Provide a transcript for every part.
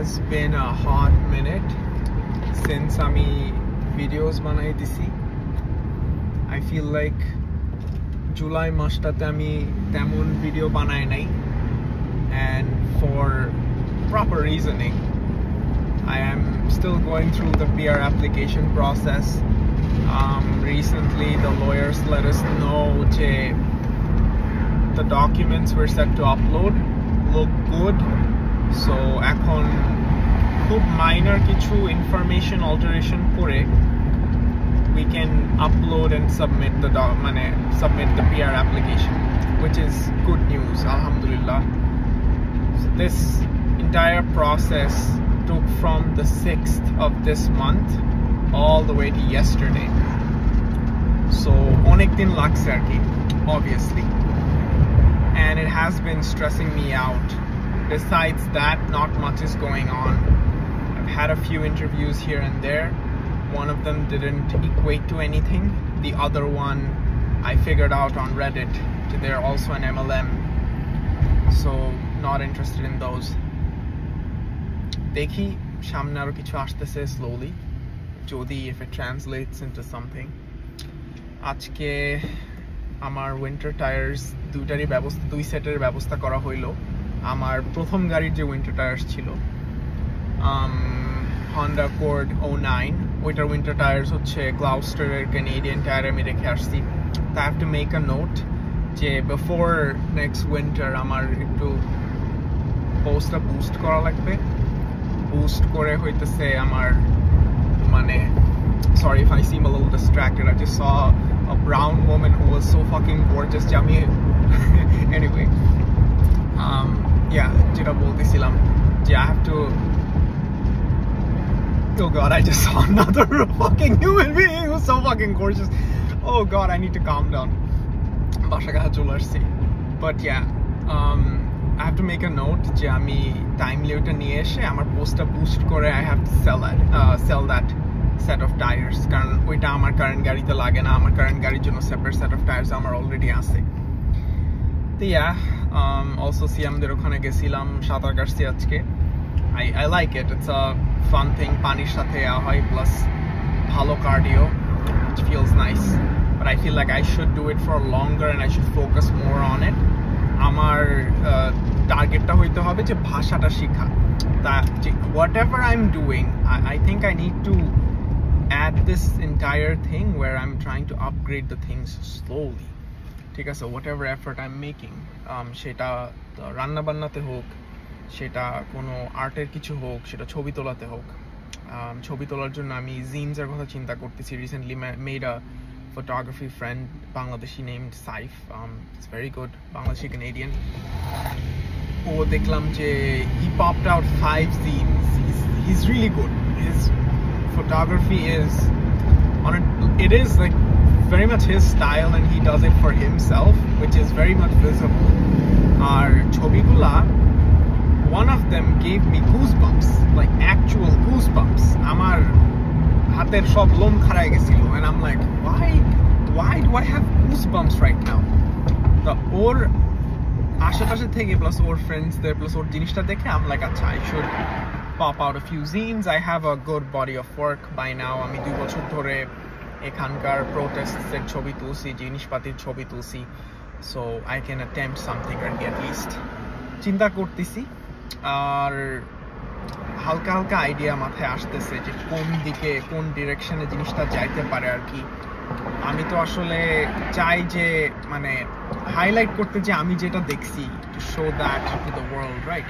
has been a hot minute since আমি videos বানাইতেছি. I feel like July মাসটাতে আমি তেমন video বানাই নাই, and for proper reasoning. I am still going through the PR application process. Recently the lawyers let us know that the documents we're set to upload look good, so এখন খুব minor কিছু information alteration করে we can upload and submit the PR application, which is good news, alhamdulillah. So this entire process took from the 6th of this month all the way to yesterday, so onek din lagse arki, obviously, and it has been stressing me out. Besides that, not much is going on. I've had a few interviews here and there. One of them didn't equate to anything. The other one I figured out on Reddit. They're also an MLM, so not interested in those. দেখি সামনে আরো কিছু আসতেছে slowly, যদি if it translates into something. আজকে আমার winter tyres দুই সেটের ব্যবস্থা করা হইলো. আমার প্রথম গাড়ির যে উইন্টার টায়ার্স ছিল Honda Accord 09, ওইটার উইন্টার টায়ার্স হচ্ছে গ্লাউস্টারের ক্যানাডিয়ান টায়ার আমি রেখে আসছি. I have to make a note যে before next winter আমার একটু পোস্টটা বুস্ট করা লাগবে. Boost করে হইতেছে আমার sorry if I seem a little distracted. I just saw a brown woman who was so fucking gorgeous. Anyway, yeah, যেটা বলতেছিলাম যে I have to. Oh god, I just saw another fucking human being who's so fucking gorgeous. Oh god, I need to calm down. But yeah, I have to make a note যে আমি timely ওটা নিয়ে এসে আমার পোস্টটা boost করে I have to sell that set of tires, কারণ ওইটা আমার কারেন্ট গাড়িতে লাগে না. আমার কারেন্ট গাড়ির জন্য সেপারেট সেট অফ টায়ার্স আমার অলরেডি আছে. তো also সিয়ামদের ওখানে গেছিলাম, সাঁতার কাটছি আজকে. I like it. It's a fun thing. পানির সাথে হয় plus ভালো cardio, which feels nice. But I feel like I should do it for longer and I should focus more on it. আমার টার্গেটটা হইতে হবে যে ভাষাটা শেখা. Whatever I'm doing, I think I need to add this entire thing where I'm trying to upgrade the things slowly. ঠিক আছে, whatever effort I'm making, সেটা রান্না বান্নাতে হোক, সেটা কোনো আর্টের কিছু হোক, সেটা ছবি তোলাতে হোক. ছবি তোলার জন্য আমি জিনসের কথা চিন্তা করতেছি. Recently made a photography friend, Bangladeshi named Saif. It's very good, Bangladeshi Canadian. দেখলাম যে he popped out 5 zines. He's really good. His photography is it is like very much his style, and he does it for himself, which is very much visible. Our chobigula, one of them gave me goosebumps, like actual goosebumps. Amar hater sob lom kharay gechilo, and I'm like, why do I have goosebumps right now? The or আশেপাশে থেকে plus or friends there plus ওর জিনিসটা দেখে I'm like, আচ্ছা, I should pop out a few zines. I have a good body of work by now. আমি 2 বছর ধরে এখানকার protests এর ছবি তুলছি, জিনিসপাতির ছবি তুলছি, so I can attempt something at least. চিন্তা করতেছি, আর হালকা হালকা আইডিয়া মাথায় আসতেছে যে কোন ডিরেকশনে জিনিসটা যাইতে পারে আর কি. আমি তো আসলে চাই যে হাইলাইট করতে যে আমি যেটা দেখছি, to show that to the world, right?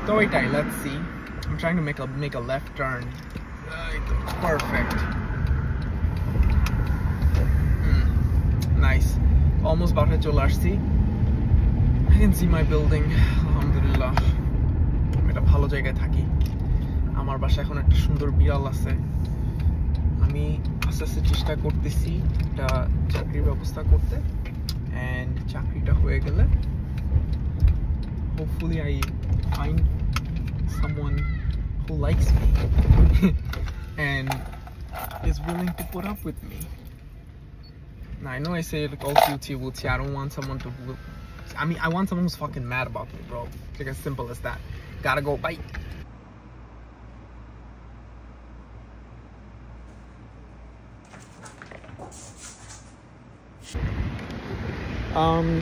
তো এটাই, let's see. I'm trying to make a left turn. Perfect. Nice. Almost about to চলে আসছি. I can see my building, alhamdulillah. আমি একটা ভালো জায়গায় থাকি. আমার বাসায় এখন একটা সুন্দর বিড়াল আছে. আমি আস্তে আস্তে চেষ্টা করতেছি একটা চাকরির ব্যবস্থা করতে, and চাকরিটা হয়ে গেলে hopefully I find someone who likes me and is willing to put up with me. Now I know I say it like all cutesy. I don't want someone to, I want someone who's fucking mad about me, bro. Like as simple as that. Gotta go, bye.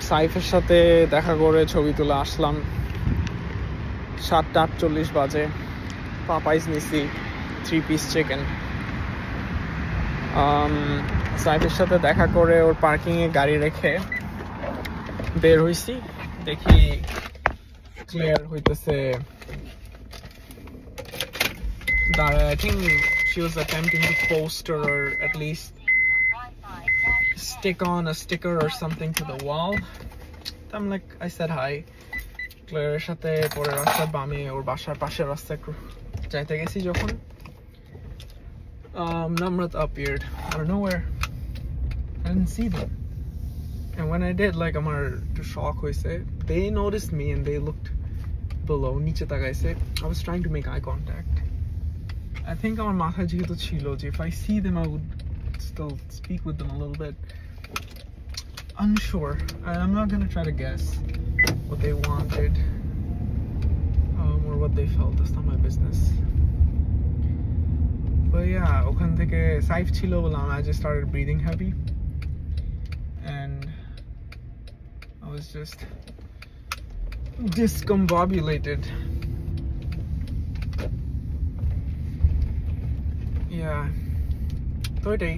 সাইফের সাথে দেখা করে ছবি তুলে আসলাম 7:48 বাজে। পাপাইজ নিছি 3 piece chicken. সাইফের সাথে দেখা করে ওর পার্কিংয়ে গাড়ি রেখে বের হইছি। দেখি ক্লিয়ার হইতেছে দাঁড়ায়। I think she was attempting to post or at least stick on a sticker or something to the wall. I'm like, I said hi. ক্লিয়ারের সাথে পরে রাস্তার বামে ওর বাসার পাশের রাস্তায় যাইতে গেছি যখন Namrat appeared out of nowhere. I didn't see them, and when I did, like, আমার একটু shock হয়েছে। They noticed me and they looked below, নিচে তাকাইছে। I was trying to make eye contact. I think আমার মাথায় যেহেতু ছিল যে if I see them I would still speak with them a little bit. Unsure. I'm not gonna try to guess what they wanted or what they felt. That's not my business. But yeah, ওখান থেকে সাইফ ছিল বললাম, I just started breathing heavy and I was just discombobulated. Yeah, তো এটাই।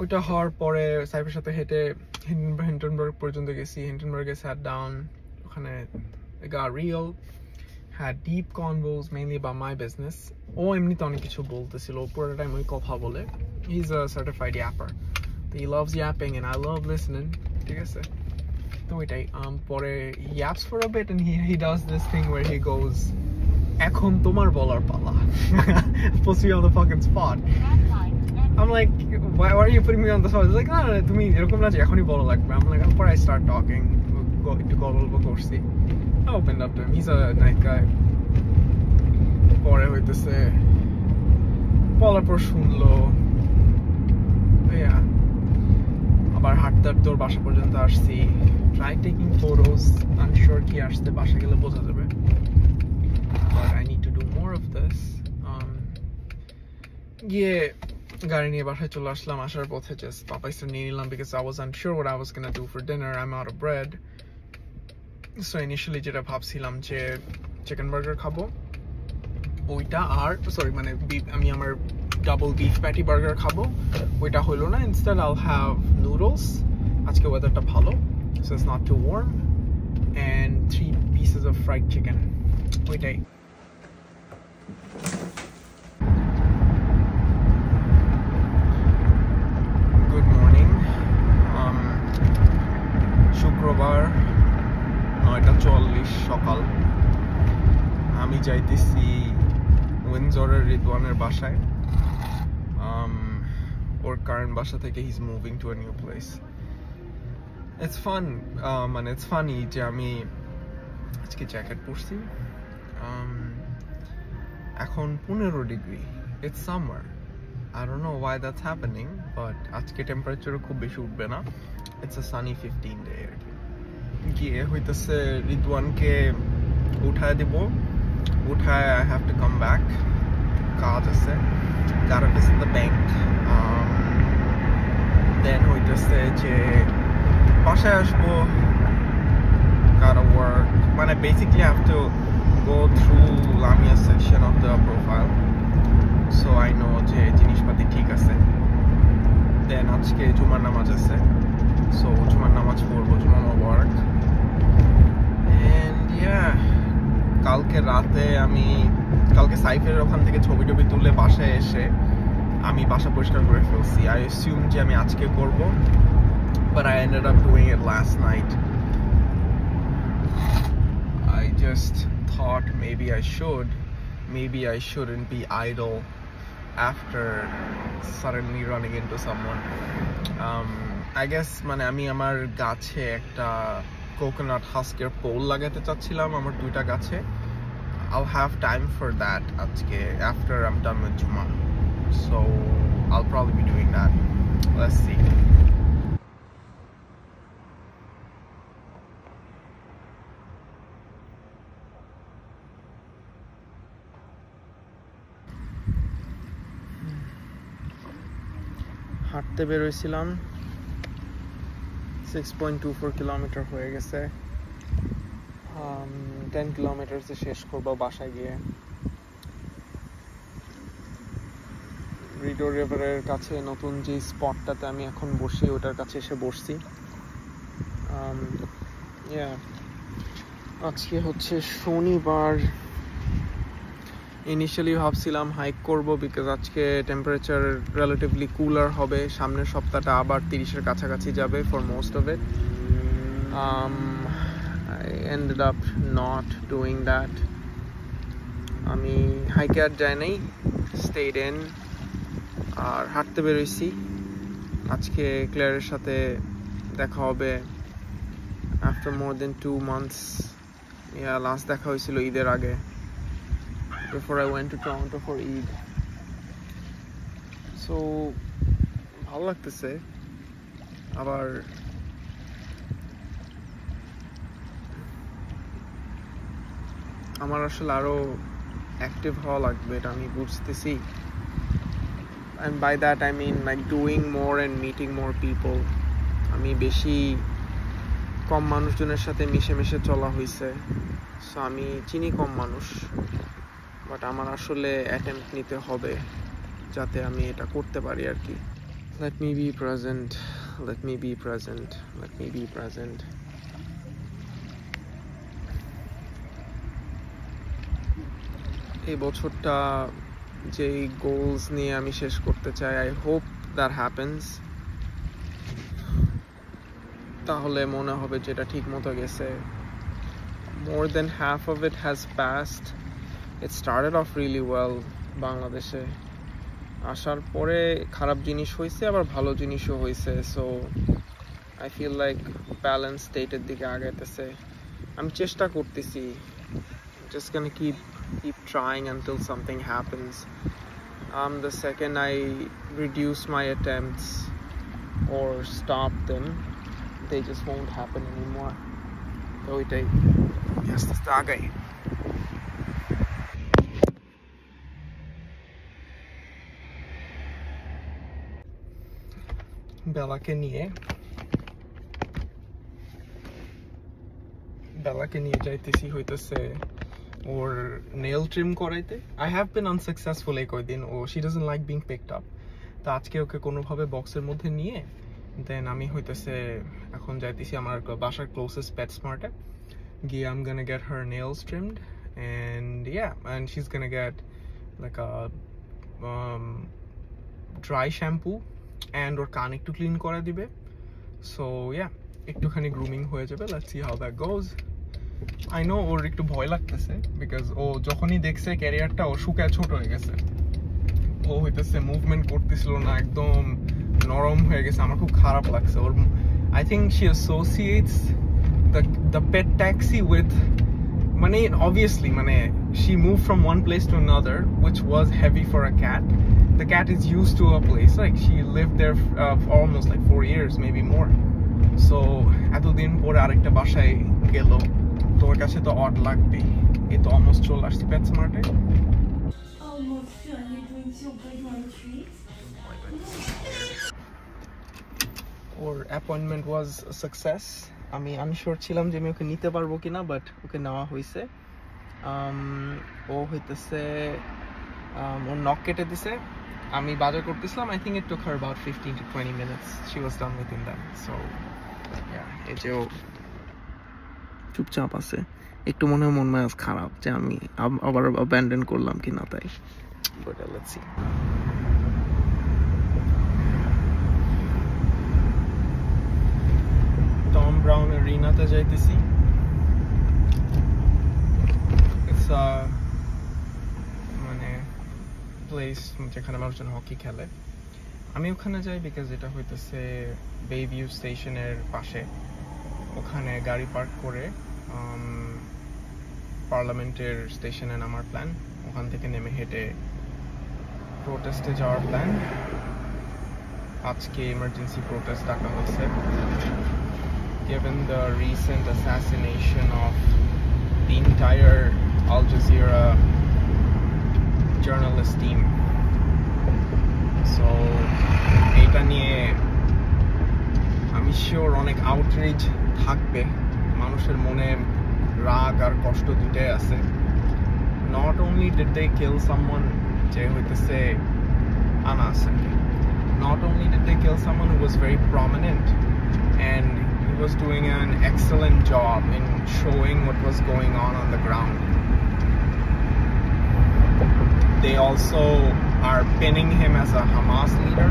ওইটা হওয়ার পরে সাইফের সাথে হেঁটে হিন্ডেনবার্গ পর্যন্ত গেছি। হিন্ডেনবার্গে sat down, ওখানে it got real, had deep convos mainly about my business. ও এমনিতে অনেক কিছু বলতেছিল, পুরোটা টাইম ওই কথা বলে। He's a certified yapper. He loves yapping and I love listening. ঠিক আছে, তো ওইটাই। পরে he yaps for a bit and he does this thing where he goes, এখন তোমার বলার পালা। Puts me on the fucking spot. I'm like, why are you putting me on the spot? He's like, no, তুমি এরকম না যে এখনই বলা লাগবে। I'm like, before I start talking, একটু গল্প করছি। I opened up to him. He's a nice guy. পরে হইতেছে বলার পর শুনলো। আবার হাঁটতে হাঁটতে ওর বাসা পর্যন্ত আসছি। Try taking photos. I'm sure কি আসতে বাসা গেলে বোঝা যাবে। But I need to do more of this. গিয়ে গাড়ি নিয়ে বাসায় চলে আসলাম। আসার পথে just পাপাইসটা নিয়ে নিলাম because I was unsure what I was gonna do for dinner. I'm out of bread. So initially যেটা ভাবছিলাম যে চিকেন বার্গার খাবো, ওইটা আর সরি মানে আমি আমার ডাবল বিফ প্যাটি বার্গার খাবো, ওইটা হইলো না। Instead I'll have noodles. আজকে ওয়েদারটা ভালো, so it's not too warm, and 3 pieces of fried chicken. ওইটাই। Good morning. শুক্রবার 9:40 সকাল। আমি যাইতেছি উইন্ডসরের রিদওয়ানের বাসায়। ওর কারেন্ট বাসা থেকে he's moving to a new place. It's fun, and it's funny যে আমি আজকে জ্যাকেট পরছি। এখন 15 degree. It's summer. I don't know why that's happening, but আজকে টেম্পারেচার খুব বেশি উঠবে না। It's a sunny 15 day. গিয়ে হইতেছে রিদওয়ানকে উঠায় দিব। উঠায় I have to come back. কাজ আছে, gotta visit the bank. Then হইতেছে যে বাসায় আসবো, gotta work. মানে basically I have to go through Lamia's section of the profile, so I know যে জিনিসপাতি ঠিক আছে। Then আজকে জুমার নামাজ আছে, so জুমার নামাজ পড়বো, জুমা মোবারক। And yeah, কালকে সাইফের ওখান থেকে ছবি টবি তুলে বাসায় এসে আমি বাসা পরিষ্কার করে ফেলছি। I assumed যে আমি আজকে করব, but I ended up doing it last night. I just thought maybe I shouldn't be idle after suddenly running into someone. I guess মানে আমি আমার গাছে একটা কোকোনাট হাস্কের পোল লাগাতে চাচ্ছিলাম আমার 2টা গাছে। I'll have time for that আজকে after I'm done with Juma, so I'll probably be doing that. Let's see. হাঁটতে বের হইছিলাম, 6.24 কিলোমিটার হয়ে গেছে। 10 কিলোমিটার শেষ করবো বাসায় গিয়ে। রিডো রিভারের কাছে নতুন যে স্পটটাতে আমি এখন বসি ওটার কাছে এসে বসছি। আজকে হচ্ছে শনিবার। ইনিশিয়ালি ভাবছিলাম হাইক করব বিকজ আজকে টেম্পারেচার রিলেটিভলি কুলার হবে। সামনের সপ্তাহটা আবার 30-এর কাছাকাছি যাবে for most of it. I ended up not doing that. আমি হাইকে আর যাই নাই, stayed in আর হাঁটতে বেরোইছি। আজকে ক্লেয়ারের সাথে দেখা হবে after more than 2 months. Last দেখা হয়েছিল ঈদের আগে, before I went to Toronto for Eid. So ভালো লাগতেছে। আবার আমার আসলে আরো অ্যাক্টিভ হওয়া লাগবে, এটা আমি বুঝতেছি। And by that I mean like doing more and meeting more people. আমি বেশি কম মানুষজনের সাথে মিশে চলা হয়েছে, সো আমি চিনি কম মানুষ, বাট আমার আসলে অ্যাটেম্প্ট নিতে হবে যাতে আমি এটা করতে পারি আর কি। Let me be present, let me be present, let me be present. এই বছরটা যেই গোলস নিয়ে আমি শেষ করতে চাই, আই হোপ দ্যাট হ্যাপেন্স। তাহলে মনে হবে যে এটা ঠিক মতো গেছে। More than half of it has passed. It started off really well. বাংলাদেশে আসার পরে খারাপ জিনিস হয়েছে, আবার ভালো জিনিসও হয়েছে। So I feel like balance স্টেটের দিকে আগাইতেছে। আমি চেষ্টা করতেছি, just gonna keep trying until something happens. The second I reduce my attempts or stop them, they just won't happen anymore. So ওইটাই আস্তে আস্তে আগাই। বেলাকে নিয়ে যাইতেছি হইতেছে ওর নেল ট্রিম করাইতে। I have been unsuccessful এই কয়দিন। she doesn't like being picked up. তো আজকে ওকে কোনোভাবে বক্সের মধ্যে নিয়ে দেন আমি হইতেছে এখন যাইতেছি আমার বাসার ক্লোজেস্ট PetSmart-এ গিয়ে I'm gonna get her nails trimmed and she's gonna get like a dry shampoo and ওর কান একটু ক্লিন করে দিবে। সো একটুখানি গ্রুমিং হয়ে যাবে। Let's see how that goes. I know ওর একটু ভয় লাগতেছে বিকজ ও যখনই দেখছে ক্যারিয়ারটা ও শুকায় ছোট হয়ে গেছে, ও হইতেছে মুভমেন্ট করতেছিল না, একদম নরম হয়ে গেছে। আমার খুব খারাপ লাগছে ওর। I think she associates the pet taxi with মানে obviously মানে she moved from one place to another which was heavy for a cat. The cat is used to a place, like she lived there for almost like 4 years, maybe more. So এতদিন পরে আরেকটা বাসায় গেল, তোর কাছে তো odd লাগবেই। এই তো অলমোস্ট চলে আসছি PetSmart-এ। ওর অ্যাপয়েন্টমেন্ট ওয়াজ সাকসেস। আমি আনশিওর ছিলাম যে আমি ওকে নিতে পারবো কিনা, বাট ওকে নেওয়া হয়েছে। ও হইতেছে ওর নখ কেটে দিছে। আমি বাজার করতেছিলাম। I think it took her about 15 to 20 minutes. She was done within that. So এই যে ও চুপচাপ আছে। একটু মনে হয় মন মেজাজ খারাপ যে আমি আবার অ্যাবান্ডন করলাম কিনা তাই। But let's see. Tom Brown এরিনাতে যাইতেছি। It's a মানে প্লেস যেখানে মানুষজন হকি খেলে। আমি ওখানে যাই বিকজ এটা হইতেছে বেভিউ স্টেশনের পাশে। ওখানে গাড়ি পার্ক করে পার্লামেন্টের স্টেশনে নামার প্ল্যান, ওখান থেকে নেমে হেঁটে প্রোটেস্টে যাওয়ার প্ল্যান। আজকে এমার্জেন্সি প্রোটেস্ট ডাকা হয়েছে given the recent assassination of the entire Al Jazeera journalist team. So এটা নিয়ে আমি শিওর অনেক আউটরিচ থাকবে, মানুষের মনে রাগ আর কষ্ট দুটাই আছে। Not only did they kill someone যে হইতেছে Anas, not only did they kill someone who was very prominent and he was doing an excellent job in showing what was going on the ground, they also are pinning him as a Hamas leader,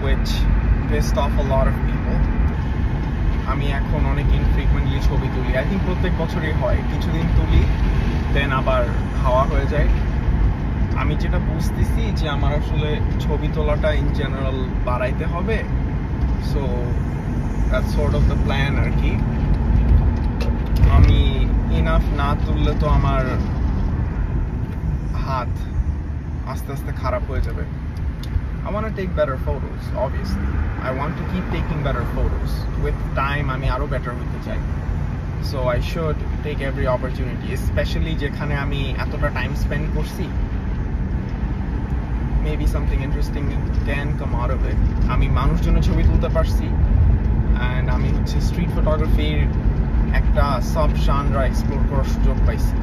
which pissed off a lot of people. আমি এখন অনেক infrequently ছবি তুলি, I think প্রত্যেক বছরই হয়, কিছুদিন তুলি দেন আবার হাওয়া হয়ে যায়। আমি যেটা বুঝতেছি যে আমার আসলে ছবি তোলাটা ইন জেনারেল বাড়াইতে হবে, so that's sort of the plan আর কি। আমি ইনাফ না তুললে তো আমার হাত আস্তে আস্তে খারাপ হয়ে যাবে। I want to take better photos, obviously. I want to keep taking better photos. With time, আমি আরো better হইতে চাই। So I should take every opportunity, especially যেখানে আমি এতটা time spend করছি। Maybe something interesting can come out of it. আমি মানুষজনের ছবি তুলতে পারছি, and আমি হচ্ছে street photography একটা sub genre explore করার সুযোগ পাইছি,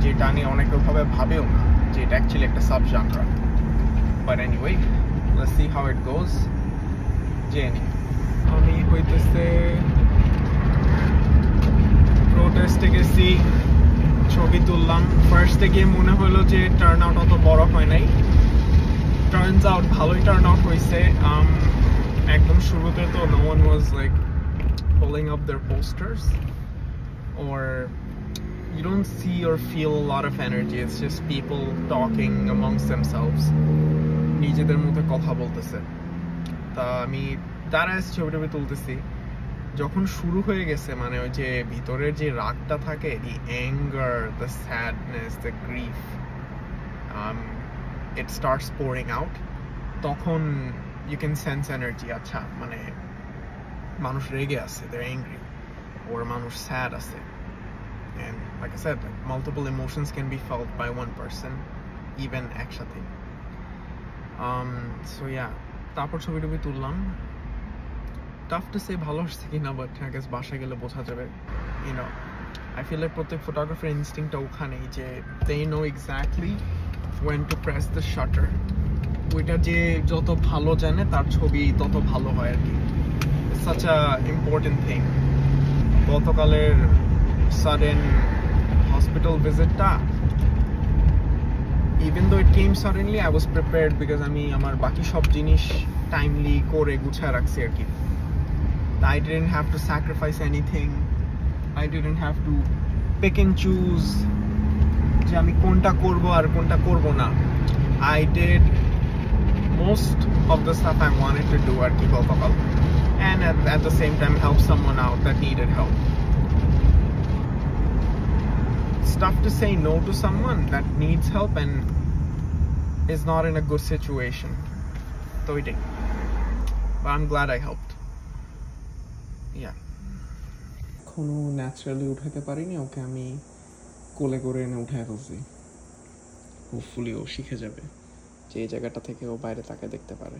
যেটা আমি অনেকভাবে ভাবেও না যে এটা actually একটা sub genre. But anyway, let's see how it goes. Jenny, আমি হইতেছে প্রোটেস্টে গেছি, ছবি তুললাম। ফার্স্টে গিয়ে মনে হলো যে টার্ন আউট অত বড় হয় নাই, টার্নস আউট ভালোই টার্ন আউট হয়েছে। একদম শুরুতে তো no one was like pulling up their posters, or you don't see or feel a lot of energy. It's just people talking amongst themselves, নিজেদের মতো কথা বলতেছে। তা আমি তারা ছবি তুলতেছি, যখন শুরু হয়ে গেছে মানে ওই যে ভিতরের যে রাগটা থাকে, the anger, the sadness, the grief, it starts pouring out, তখন you can sense energy. আচ্ছা মানে মানুষ রেগে আছে, they're angry, or মানুষ sad আছে, and like I said, like, multiple emotions can be felt by one person, even একসাথে। So yeah, তারপর ছবি তুললাম। Tough to say ভালো আসছে কিনা, but I guess বাসায় গেলে বোঝা যাবে। You know, I feel like প্রত্যেক ফটোগ্রাফার ইনস্টিংক্টটা ওখানেই যে they know exactly when to press the shutter. ওইটা যে যত ভালো জানে তার ছবি তত ভালো হয় আর কি। It's such a important thing. গতকালের sudden hospital visitটা, even though it came suddenly, I was prepared because আমি আমার বাকি সব জিনিস টাইমলি করে গুছায় রাখছি আর কি। I didn't have to sacrifice anything. I didn't have to pick and choose যে আমি কোনটা করব আর কোনটা করব না। I did most of the stuff I wanted to do আর কি গতকাল, and at the same time help someone out that needed help. It's tough to say no to someone that needs help and is not in a good situation. So we did. But I'm glad I helped. Yeah. এখনো naturally উঠাতে পারিনি ওকে, আমি কোলে করে এনে উঠায় ফেলছি। Hopefully ও শিখে যাবে যে এই জায়গাটা থেকে ও বাইরে তাকে দেখতে পারে।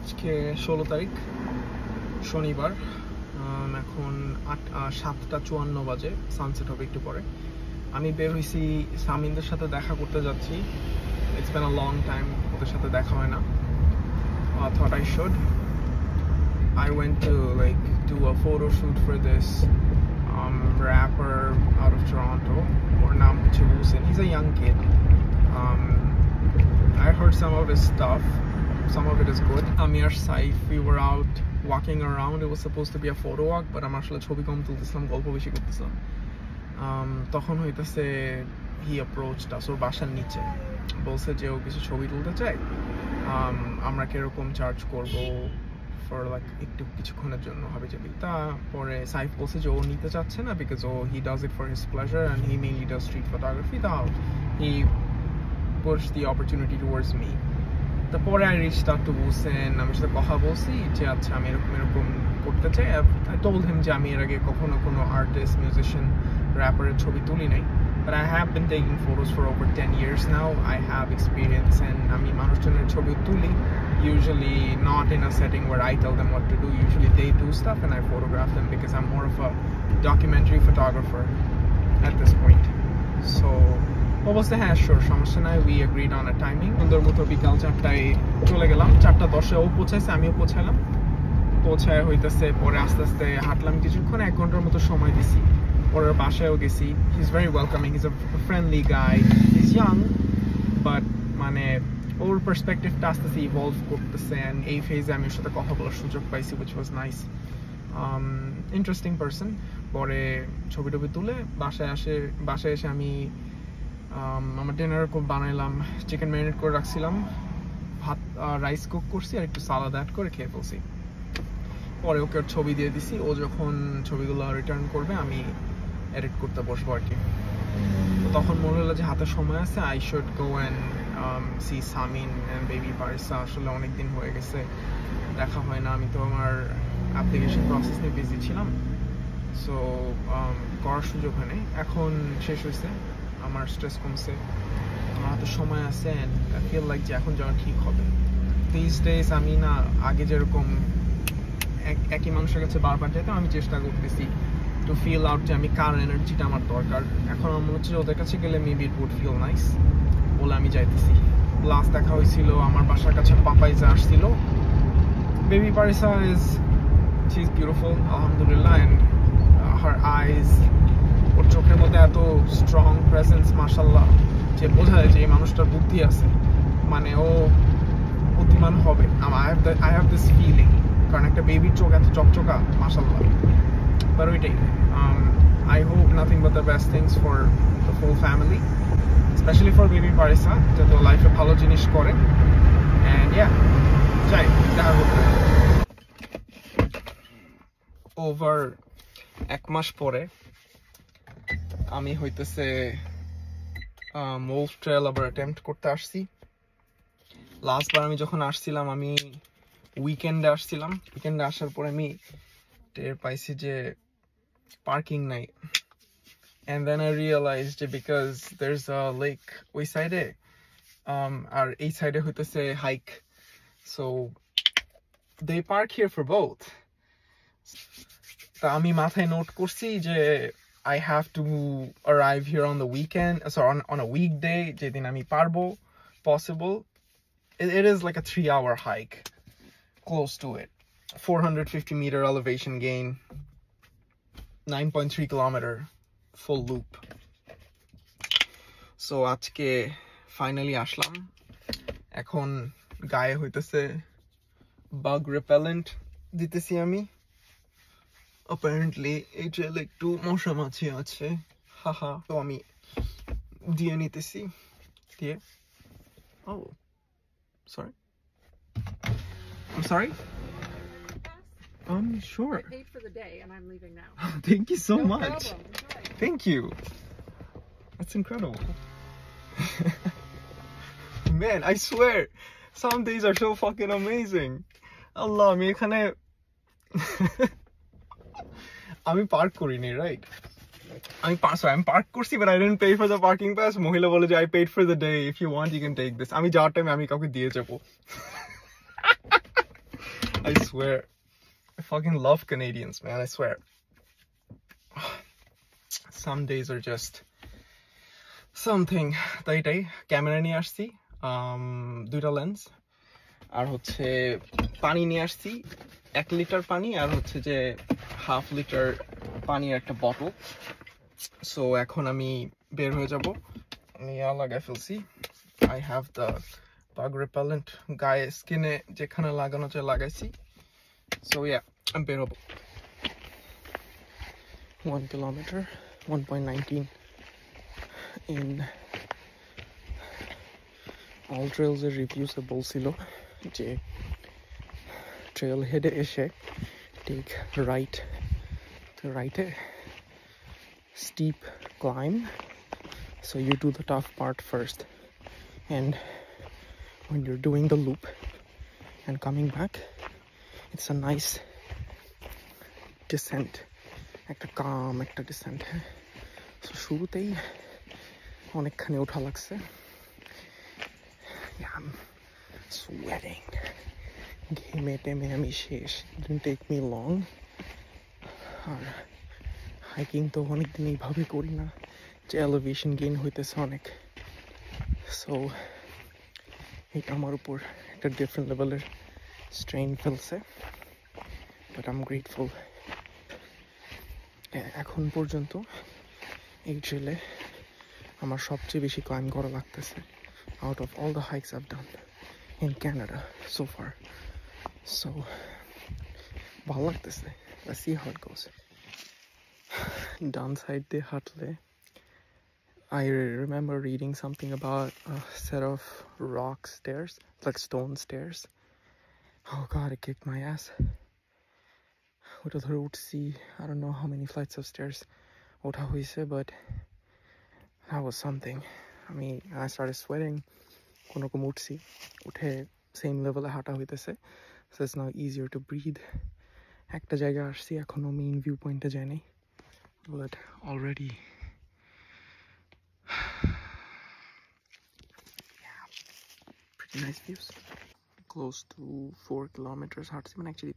আজকে 16 তারিখ শনিবার, এখন 7:54 বাজে, সানসেট হবে একটু পরে। আমি বের হয়েছি সামিনদের সাথে দেখা করতে যাচ্ছি। It's been a long time ওদের সাথে দেখা হয় না। Thought I should. I went to like do a photo shoot for this rapper out of Toronto, or নাম হচ্ছে Wusin. He's a young kid. I heard some of his stuff. Some of it is good. Amir Saif, we were out walking around. It was supposed to be a photo walk, but I'm actually ছবি কম তুলতেছিলাম, গল্প বেশি করতেছিলাম। তখন হইতেছে he approached us ওর বাসার নিচে, বলছে যে ও কিছু ছবি তুলতে চাই, আমরা কিরকম চার্জ করব ফর লাইক একটু কিছুক্ষণের জন্য হবে যাবি। তারপরে সাইফ বলছে যে ও নিতে চাচ্ছে না, বিকজ ও he does it for his pleasure and he mainly does street photography. He pushed the opportunity towards me. তারপরে I reached out to Goosen, আমি সাথে কথা বলছি যে আচ্ছা আমি এরকম এরকম করতে চাই। আই টোল্ড হিম যে আমি এর আগে কখনো কোনো আর্টিস্ট, মিউজিশিয়ান, র্যাপারের ছবি তুলি নাই, but I have been taking photos for over 10 years now. I have experience and আমি মানুষজনের ছবি তুলি, usually not in a setting where I tell them what to do. Usually they do stuff and I photograph them because I'm more of a documentary photographer at this point. So অবশ্যই হ্যাঁ sure, সমস্যা নাই। We agreed on a timing. সুন্দর মতো বিকাল 4টায় চলে গেলাম, 4:10 ও পৌঁছাইছে, আমিও পৌঁছালাম। পৌঁছায় হইতেছে পরে আস্তে আস্তে হাঁটলাম কিছুক্ষণ, 1 ঘন্টার মতো সময় দিছি। ওর বাসায়ও গেছি। He is very welcoming, he is a friendly guy, he is young, but মানে ওর পার্সপেক্টিভটা আস্তে আস্তে ইভলভ করতেছে। অ্যান্ড এই ফেজে আমি ওর সাথে কথা বলার সুযোগ পাইছি, which was nice. Interesting person. পরে ছবি টবি তুলে বাসায় এসে আমি আমার ডিনার বানাইলাম, চিকেন ম্যারিনেট করে রাখছিলাম, ভাত রাইস কুক করছি আর একটু সালাদ অ্যাড করে খেয়ে ফেলছি। পরে ওকে ছবি দিয়ে দিছি, ও যখন ছবিগুলো রিটার্ন করবে আমি এডিট করতে বসবো আর কি। তো তখন মনে হলো যে হাতে সময় আছে, I should go and see Samin and baby Parisa. আসলে অনেকদিন হয়ে গেছে, দেখা হয় না। আমি তো আমার অ্যাপ্লিকেশন প্রসেস নিয়ে বিজি ছিলাম, সো করার সুযোগ হয় নাই। এখন শেষ হয়েছে, আমার স্ট্রেস কমছে, আমার হাতে সময় আছে, অ্যান্ড আই ফিল লাইক যে এখন যাওয়া ঠিক হবে। দিস ডেজ আমি না আগে যেরকম একই মানুষের কাছে বারবার যেতাম, আমি চেষ্টা করতেছি টু ফিল আউট যে আমি কার এনার্জিটা আমার দরকার। এখন আমার মনে হচ্ছে যে ওদের কাছে গেলে maybe it would feel nice বলে আমি যাইতেছি। লাস্ট দেখা হয়েছিল আমার বাসার কাছে পাপাইজা আসছিল। বেবি পারিসা শি ইজ বিউটিফুল আলহামদুলিল্লাহ, অ্যান্ড হার আইজ, ওর চোখের মধ্যে এত স্ট্রং প্রেজেন্স মাশাআল্লাহ, যে বোঝা যায় যে এই মানুষটার বুদ্ধি আছে, মানে ও বুদ্ধিমান হবে। আই হ্যাভ দিস ফিলিং, কারণ একটা বেবির চোখ এত চকচকা মাশাআল্লাহ। বাট ওইটাই, I hope nothing but the best things for the full family, especially for baby Parisa, যাতে ও লাইফে ভালো জিনিস করে। And yeah, যাই দেখা করতে। ওভার 1 মাস পরে আমি হইতেছে Wolf Trail আবার অ্যাটেম্প্ট করতে আসছি। লাস্টবার আমি যখন আসছিলাম, আমি উইকেন্ডে আসছিলাম। উইকেন্ডে আসার পরে আমি টের পাইছি যে পার্কিং নাই। And then I realized because there's a lake ওই সাইডে, আর এই সাইডে হইতেছে hike, so they park here for both. তা আমি মাথায় নোট করছি যে I have to arrive here on the weekend, sorry, on a weekday, যেদিন আমি পারবো possible. It is like a 3-hour hike, close to it, 450 meter elevation gain, 9.3 kilometer full loop. So আজকে finally আসলাম। এখন গায়ে হইতেছে bug repellent দিতেছি আমি। Apparently এই ট্রেলে একটু মশা মাছি আছে, হাহা, তো আমি দিয়ে নিতেছি। দিয়ে oh sorry, I'm sorry. Sure. I paid for the day and I'm leaving now. Thank you so No much. problem. Enjoy. Thank you. That's incredible. Man, I swear, some days are so fucking amazing. Allah, আমি এখানে আমি park করিনি, right? আমি park করছি, but I didn't pay for the parking pass. মহিলা বলে যে I paid for the day. If you want, you can take this. আমি যাওয়ার টাইমে আমি কাউকে দিয়ে যাবো। I swear. I fucking love Canadians, man, I swear. Some days are just something. তাই ক্যামেরা নিয়ে আসছি, 2টা লেন্স, আর হচ্ছে পানি নিয়ে আসছি, 1 লিটার পানি, আর হচ্ছে যে 1/2 লিটার পানির একটা বটল। সো এখন আমি বের হয়ে যাব। আমি লাগাই ফেলছি, I have the bug repellent গায়ে স্কিনে যেখানে লাগানো যায় লাগাইছি। So yeah, I'm বের হব। 1 kilometer, 1.19 in all trails এর রিভিউসে বলছিল যে ট্রেল হেডে এসে টেক রাইটে steep climb, so you do the tough part first, and when you're doing the loop and coming back, it's a nice descent, একটা calm একটা descent. So শুরুতেই অনেকখানি ওঠা লাগছে. Yeah, I'm sweating. ঘেমে টেমে আমি শেষ. It didn't take me long. আর হাইকিং তো অনেকদিন এইভাবে করি না, যে এলিভেশন গেইন হইতেছে অনেক. সো এটা আমার উপর একটা ডিফারেন্ট লেভেলের স্ট্রেইন ফেলছে, বাট আই এম গ্রেটফুল. এখন পর্যন্ত এই ট্রেলে আমার সবচেয়ে বেশি ক্লাইম্ব করা লাগতেছে out of all the hikes I've done in Canada so far. So ভালো লাগতেছে. Let's see how it goes. Down side দিয়ে হাঁটলে I remember reading something about a set of rock stairs, like stone stairs. Oh god, it kicked my ass. ওটা ধরে উঠছি, I don't know how many flights of stairs ওঠা হয়েছে, but that was something. I mean, I started sweating. কোনোরকম উঠছি, উঠে same লেভেলে হাঁটা হইতেছে, so it's now easier to breathe. একটা জায়গায় আসছি, এখনো মেইন ভিউ পয়েন্টে যাই নাই, but already yeah, pretty nice views. Close to 4 kilometers হাঁটছি, মানে actually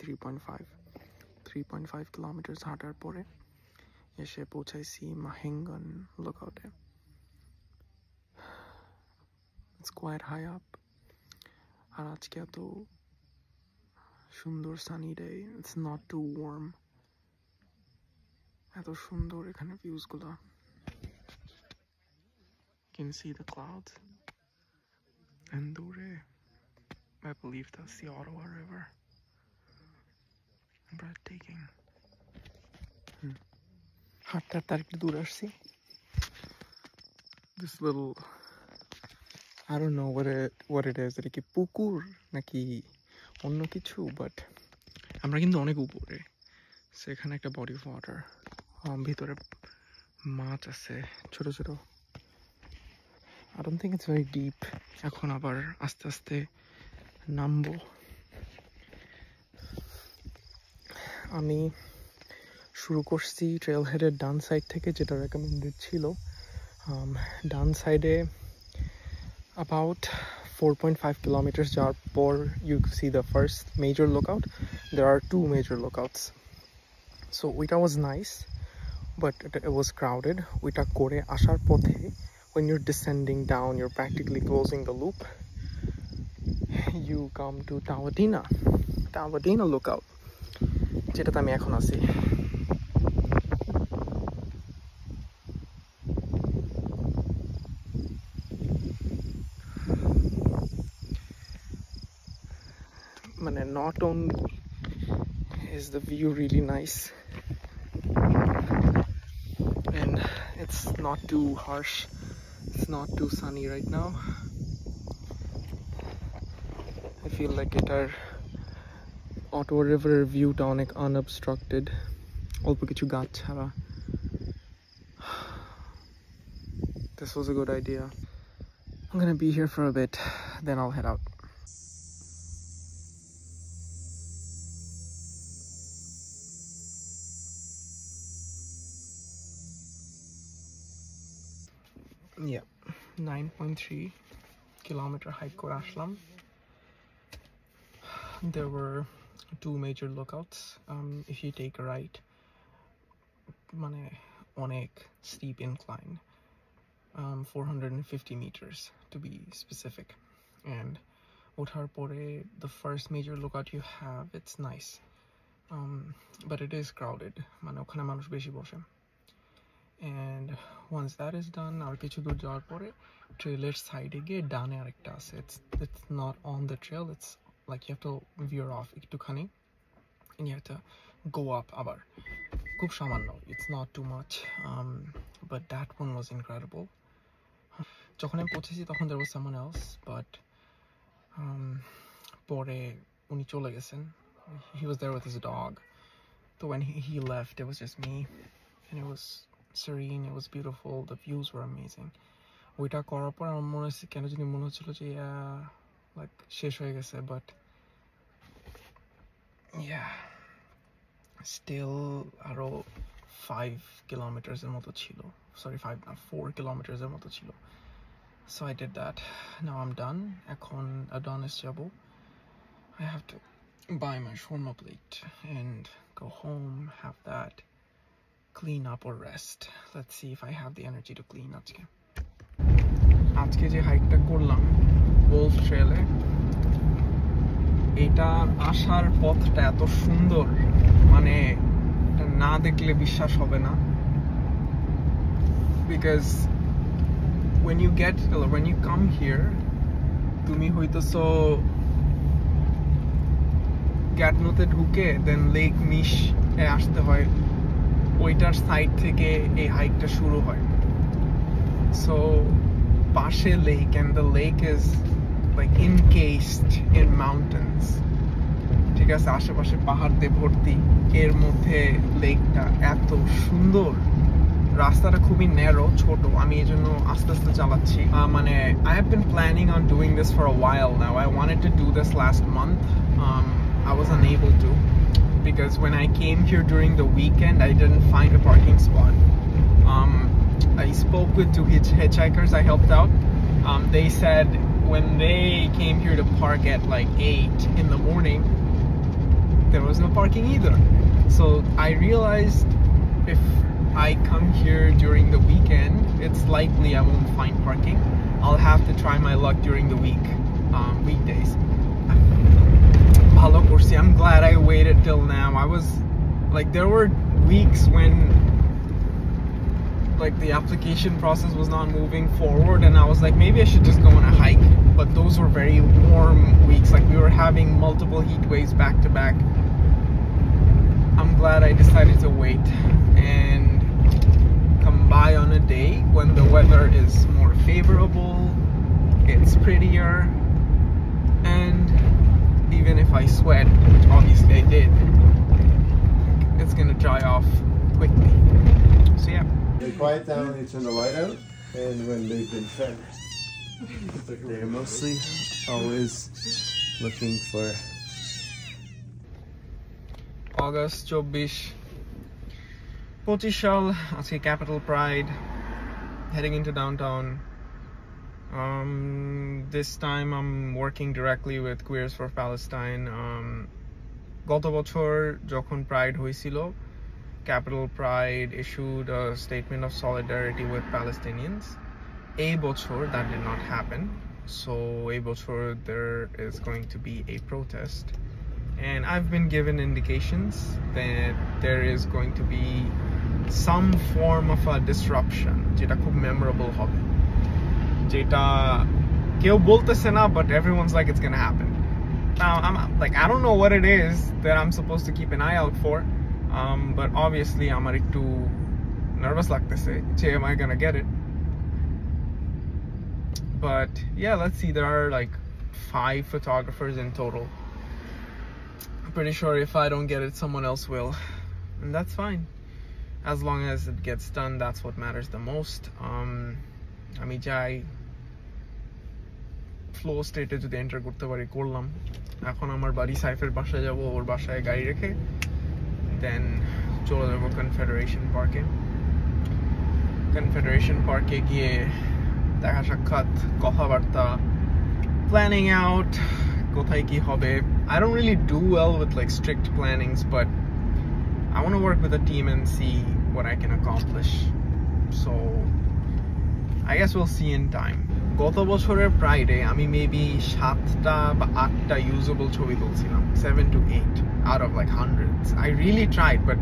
3.5 kilometers হাঁটার পরে এসে পৌঁছাইছি মাহেঙ্গন লুকআউটে. It's quite high up. আর আজকে এত সুন্দর sunny day. It's not too warm. এত সুন্দর এখানে ভিউজ গুলা. You can see the clouds. And দূরে I believe that's the Ottawa River. Breathtaking. হাঁটতে হাঁটতে একটু দূরে আসছি. This little, I don't know what it is. এটা কি পুকুর নাকি অন্য কিছু, বাট আমরা কিন্তু অনেক উপরে. সেখানে একটা বডি অফ ওয়াটার, ভিতরে মাছ আছে ছোট ছোট. I don't think it's very deep. এখন আবার আস্তে আস্তে নামবো. আমি শুরু করছি ট্রেল হেডের ডান সাইড থেকে, যেটা রেকমেন্ডেড ছিল. ডান সাইডে about 4.5 kilometers যাওয়ার পর you see the first major lookout. There are 2 major lookouts. So ওইটা was nice, but it was crowded. ওইটা করে আসার পথে, when you're descending down, you're practically closing the loop, you come to Tawadina lookout, যেটাতে আমি এখন আছি. মানে not only is the view really nice and it's not too harsh, it's not too sunny right now. I feel like এটার Ottawa River viewটা অনেক unobstructed, অল্প কিছু গাছ ছাড়া. This was a good idea. I'm gonna be here for a bit, then I'll head out. Yeah, 9.3 kilometer hike করে আসলাম. There were 2 major lookouts. If you take a right, মানে অনেক steep incline, 450 meters to be specific. And ওঠার পরে the first major lookout you have, it's nice, but it is crowded, মানে ওখানে মানুষ বেশি বসে. And once that is done, আর কিছু দূর যাওয়ার পরে ট্রেলের সাইডে গিয়ে ডানে আরেকটা আছে. It's not on the trail, it's like you have to veer off একটুখানি, and you have to go up আবার খুব সামান্য. It's not too much, but that one was incredible. যখন আমি পৌঁছেছি তখন there was someone else, but পরে উনি চলে গেছেন. He was there with his dog. So when he left, it was just me, and it was serene, it was beautiful, the views were amazing. ওইটা করার পর আমার মনে হচ্ছে কেন জানি মনে হচ্ছিল যে like শেষ হয়ে গেছে, but yeah, still আরো 5 kilometers এর মতো ছিল, sorry 5 না 4 kilometers এর মতো ছিল. So I did that. Now I'm done. এখন Adonis যাবো. I have to buy my shawarma plate and go home, have that, clean up or rest. Let's see if I have the energy to clean আজকে যে হাইকটা করলাম Wolf Trail এ, এটা আসার পথটা এত সুন্দর, মানে না দেখলে বিশ্বাস হবে না, because when you come here তুমি হইতেছো গ্যাটনোতে ঢুকে দেন লেক নিশ এ আসতে হয়, ওইটার সাইড থেকে এই হাইকটা শুরু হয়. সো পাশে lake, and the lake is like encased in mountains. ঠিক আছে, আশেপাশে পাহাড় দিয়ে ভর্তি, এর মধ্যে লেকটা এত সুন্দর. রাস্তাটা খুবই ন্যারো, ছোট, আমি এই জন্য আস্তে আস্তে চালাচ্ছি. মানে I have been planning on doing this for a while now. I wanted to do this last month. I was unable to because when I came here during the weekend I didn't find a parking spot. I spoke with two hitchhikers I helped out. They said when they came here to park at like 8 in the morning there was no parking either. So I realized if I come here during the weekend it's likely I won't find parking. I'll have to try my luck during the weekdays. I'm glad I waited till now. I was like, there were weeks when like the application process was not moving forward and I was like, maybe I should just go on a hike, but those were very warm weeks, like we were having multiple heat waves back to back. I'm glad I decided to wait and come by on a day when the weather is more favorable, it's prettier, and even if I sweat, which obviously I did, it's gonna dry off quickly. So yeah. They quiet down when you turn the light out and when they've been fed. They're mostly always looking for August 25 সাল, আজকে Capital Pride, heading into downtown. This time I'm working directly with Queers for Palestine. গত বছর যখন pride হয়েছিল, Capital Pride issued a statement of solidarity with Palestinians. এই বছর that did not happen, so এই বছর there is going to be a protest, and I've been given indications that there is going to be some form of a disruption যেটা খুব memorable হবে, যেটা কেউ বলতেছে না, but everyone's like it's gonna happen. Now I'm like, I don't know what it is that I'm supposed to keep an eye out for, but obviously আমার একটু nervous লাগতেছে যে am I gonna get it, but yeah, let's see. There are like 5 photographers in total. I'm pretty sure if I don't get it someone else will, and that's fine as long as it gets done. That's what matters the most. আমি যাই flow স্টেটে যদি enter করতে পারি করলাম. এখন আমার বাড়ি সাইফের বাসায় যাব, ওর বাসায় গাড়ি রেখে দেন চলে যাব কনফেডারেশন পার্কে গিয়ে দেখা সাক্ষাৎ, কথাবার্তা, প্ল্যানিং আউট কোথায় কি হবে. I don't really do well with like strict plannings, but I want to work with a team and see what I can accomplish. So I guess we'll see in time. গত বছরের প্রাইডে আমি maybe 7টা বা 8টা usable ছবি তুলছিলাম, 7 to 8 out of like hundreds. I really tried, but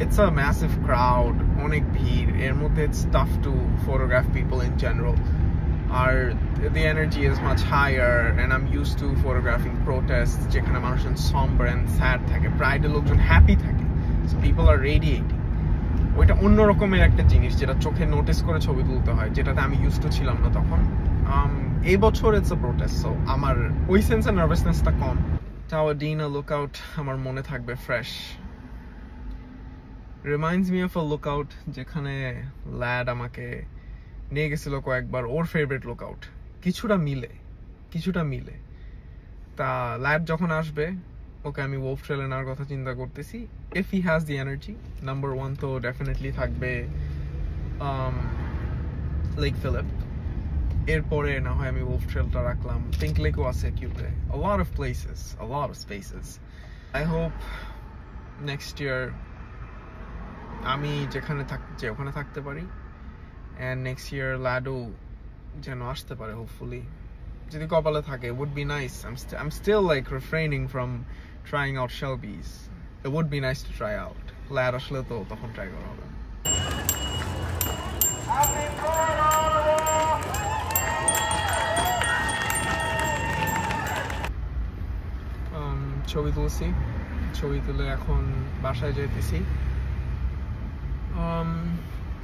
it's a massive crowd, অনেক ভিড়, এর মধ্যে it's tough to photograph people in general. The energy is much higher and I'm used to photographing protests যেখানে মানুষজন somber and sad থাকে, প্রাইডে লোকজন happy থাকে, so people are radiating. ওইটা অন্য রকমের একটা জিনিস যেটা চোখে নোটিস করে ছবি তুলতে হয়, যেটাতে আমি ইউজ টু ছিলাম না তখন. এই বছর ইটস আ প্রোটেস্ট, সো আমার ওই সেন্সে নার্ভাসনেসটা কম. Tawadina lookout আমার মনে থাকবে fresh. Reminds me of a lookout যেখানে ল্যাড আমাকে নিয়ে গেছিল কয়েকবার, ওর ফেভারিট লুকআউট. কিছুটা মিলে, কিছুটা মিলে। তা ল্যাড যখন আসবে ওকে আমি ওলফ ট্রেলে নেওয়ার কথা চিন্তা করতেছি, if he has the energy. Number 1 তো ডেফিনেটলি থাকবে লেক ফিলিপ, এরপরে না হয় আমি ওলফ ট্রেলটা রাখলাম। পিঙ্ক লেকও আছে কিউতে, a lot of places, a lot of spaces. I hope next year আমি যে ওখানে থাকতে পারি, and next year ল্যাডও যেন আসতে পারে hopefully, যদি কপালে থাকে। It would be nice. I'm still like refraining from trying out Shelby's. It would be nice to try out. Lad আসলে তো তখন ট্রাই করা হবে। ছবি তুলছি, ছবি তুলে এখন বাসায় যেতেছি।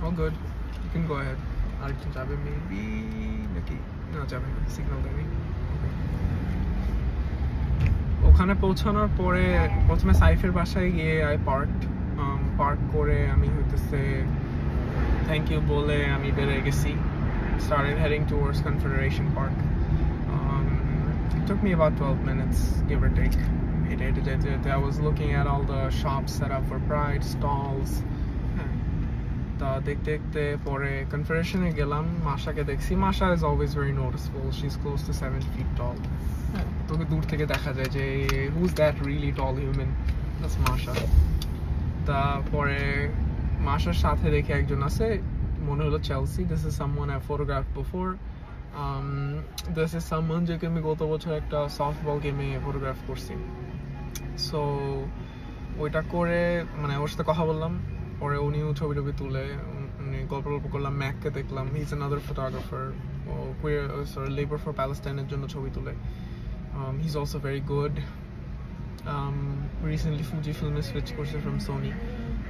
All good. You can go ahead. আরেকটু যাবে মেবি নাকি? না যাবে না, সিগন্যাল দেয়নি। ওখানে পৌঁছানোর পরে প্রথমে সাইফের বাসায় গিয়ে পার্ক করে আমি হইতেছে থ্যাংক ইউ বলে আমি বেরিয়ে গেছি। Started heading towards Confederation Park. It took me about 12 minutes, give or take. I was looking at all the shops set up for Pride, stalls. দেখতে পরে কনফেডারেশনে গেলাম, মাশাকে দেখছি। মাশা is always very noticeable. She's close to 7 feet tall. তোকে দূর থেকে দেখা যায় যে who's that really tall human? That's Masha. তারপরে মাশার সাথে দেখে একজন আছে, মনে হলো Chelsea. This is someone I photographed before. This is someone যাকে আমি গত বছর একটা সফটবল গেমে ফটোগ্রাফ করছি। সো ওইটা করে মানে ওর সাথে কথা বললাম, পরে উনিও ছবি টবি তুলে গল্প করলাম। ম্যাককে দেখলাম, he is another photographer, Labour for প্যালেস্টাইনের জন্য ছবি তুলে। He is also very good. Recently Fuji ফিল্মে সুইচ করছে ফ্রম সোনি।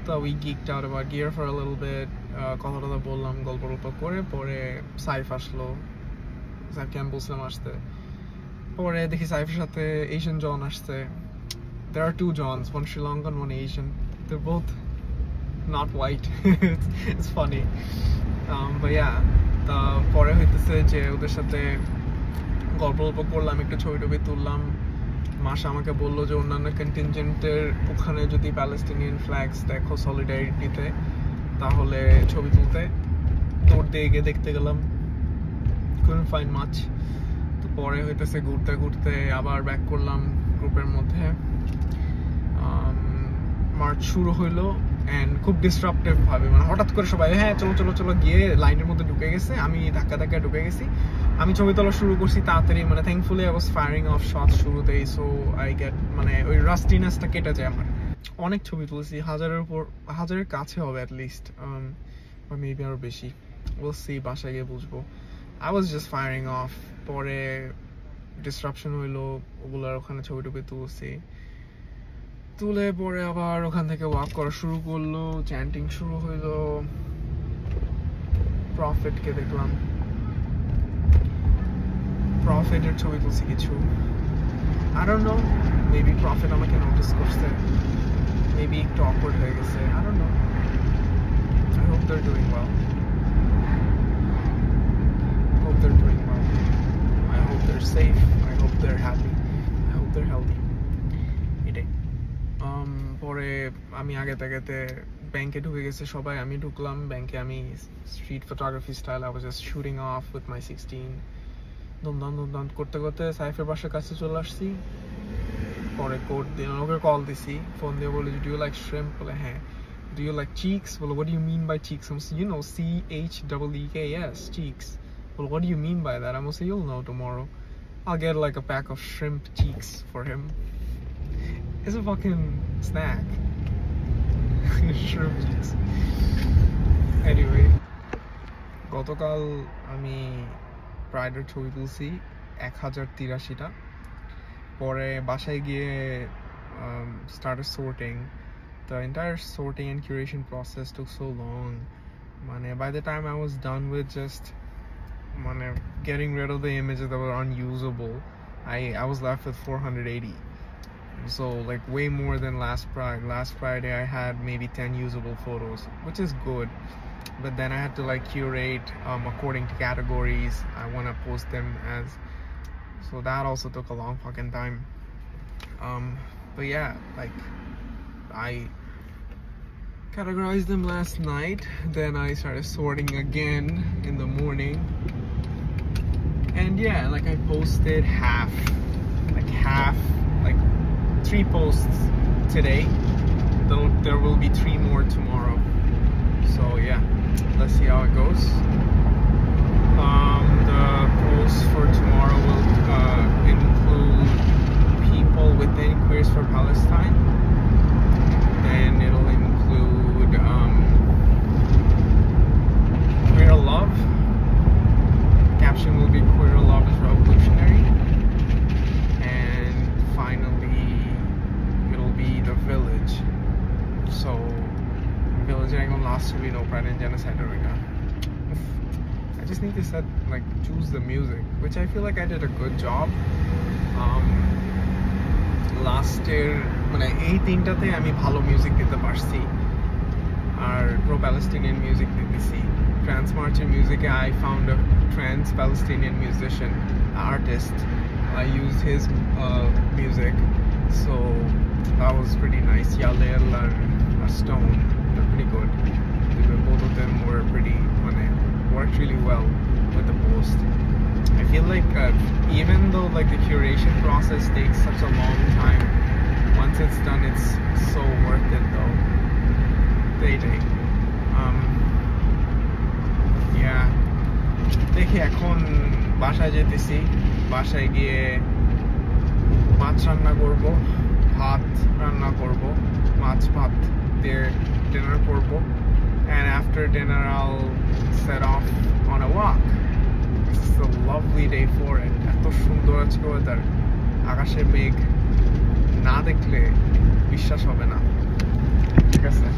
তো we geeked out about gear for a little bit, কথা টথা বললাম, গল্প করে পরে সাইফ আসলো। সাইফকে আমি বলছিলাম আসতে, পরে দেখি সাইফের সাথে এশিয়ান জন আসছে। There are 2 Johns, one Sri Lankan, one Asian. They're both not white. It's funny. But yeah, পরে হইতেছে যে ওদের সাথে গল্প করলাম, একটু ছবি টবি তুললাম। মাশা আমাকে বললো যে অন্যান্য কন্টিনজেন্টের ওখানে যদি প্যালেস্টিনিয়ান ফ্ল্যাগস দেখো সলিডারিটিতে, তাহলে ছবি তুলতে। দৌড় দিয়ে গিয়ে দেখতে গেলাম, couldn't find much. তো পরে হইতেছে ঘুরতে আবার ব্যাক করলাম গ্রুপের মধ্যে। মার্চ শুরু হইলো এন্ড খুব ডিসরাপটিভ ভাবে, মানে হঠাৎ করে সবাই হ্যাঁ চলো গিয়ে লাইনের মধ্যে ঢুকে গেছে। আমি ধাক্কা ঢুকে গেছি। আমি ছবি তোলা শুরু করছি তাড়াতাড়ি, মানে thankfully I was firing off shots শুরুতেই। সো আই গেট মানে ওই রাস্টিনেসটা কেটে যায় আমার। অনেক ছবি তুলছি, হাজারের কাছে হবে অ্যাটলিস্ট, বা মেবি আরো বেশি। উইল সি, বাসায় গিয়ে বুঝবো। I was just firing of. পরে ডিসরাপশন হইলো, ওগুলার ওখানে ছবি টবি তুলে পরে আবার ওখান থেকে ওয়াক করা শুরু করলো, চ্যান্টিং শুরু হইলো। প্রফিটকে দেখলাম, প্রফিটের ছবি তুলছি কিছু। I don't know, maybe profit আমাকে নোটিস করছে, মেবি একটু অকওয়ার্ড হয়ে গেছে, I don't know. I hope they're doing well. I hope they're safe. I hope they're happy. I hope they're healthy. এটাই। পরে আমি আগে ব্যাংকে ঢুকে গেছে সবাই, আমি ঢুকলাম ব্যাংকে। আমি street photography style, I was just shooting off with my 16. দুমদাম করতে সাইফের বাসার কাছে চলে আসছি। পরে কোড দিয়ে ওকে কল দিছি, ফোন দিয়ে বলে ডু ইউ লাইক শ্রিম্প? বলে হ্যাঁ। Do you like chicks? বলে what do you mean by cheeks? I'm saying, you know, CHEEKS, cheeks. Well, what do you mean by that? I'm gonna say you'll know tomorrow. I'll get like a pack of shrimp cheeks for him. It's a fucking snack. Shrimp cheeks. Anyway, গতকাল আমি প্রাইডের ছবি তুলছি 1083টা। পরে বাসায় গিয়ে started sorting. The entire sorting and curation process took so long. মানে by the time I was done with just getting rid of the images that were unusable, I was left with 480. So like way more than last Pride. Last Friday I had maybe 10 usable photos, which is good. But then I had to like curate according to categories. I want to post them as so that also took a long fucking time. But yeah, like I categorized them last night, then I started sorting again in the morning, and yeah, like I posted half, like 3 posts today, though there will be 3 more tomorrow. So yeah, let's see how it goes. The posts for tomorrow will include people with any queries for Palestine. Then it'll include queer love. Caption will be queer love is revolutionary. And finally, it'll be the village. So, village একদম last ছবি no pride and genocide ওইটা. I just need to choose the music, which I feel like I did a good job. Last year, মানে এই তিনটাতে আমি ভালো music দিতে পারছি, আর pro Palestinian music দিতেছি। ট্রান্স মার্চের মিউজিকে I found a trans Palestinian musician artist. I used his music, so that was pretty nice. Yalel and Stone, they're pretty good. Both of them were pretty, worked really well with the post. I feel like even though the curation process takes such a long time, once it's done, it's so worth it though. Yeah. দেখি এখন বাসায় যেতেছি, বাসায় গিয়ে মাছ রান্না করব, ভাত রান্না করব, মাছ ভাত দিয়ে ডিনার করব, and after dinner I'll set off on a walk. It's a lovely day for it. এত সুন্দর আজকে ওয়েদার, আকাশে মেঘ না দেখলে বিশ্বাস হবে না। ঠিক আছে।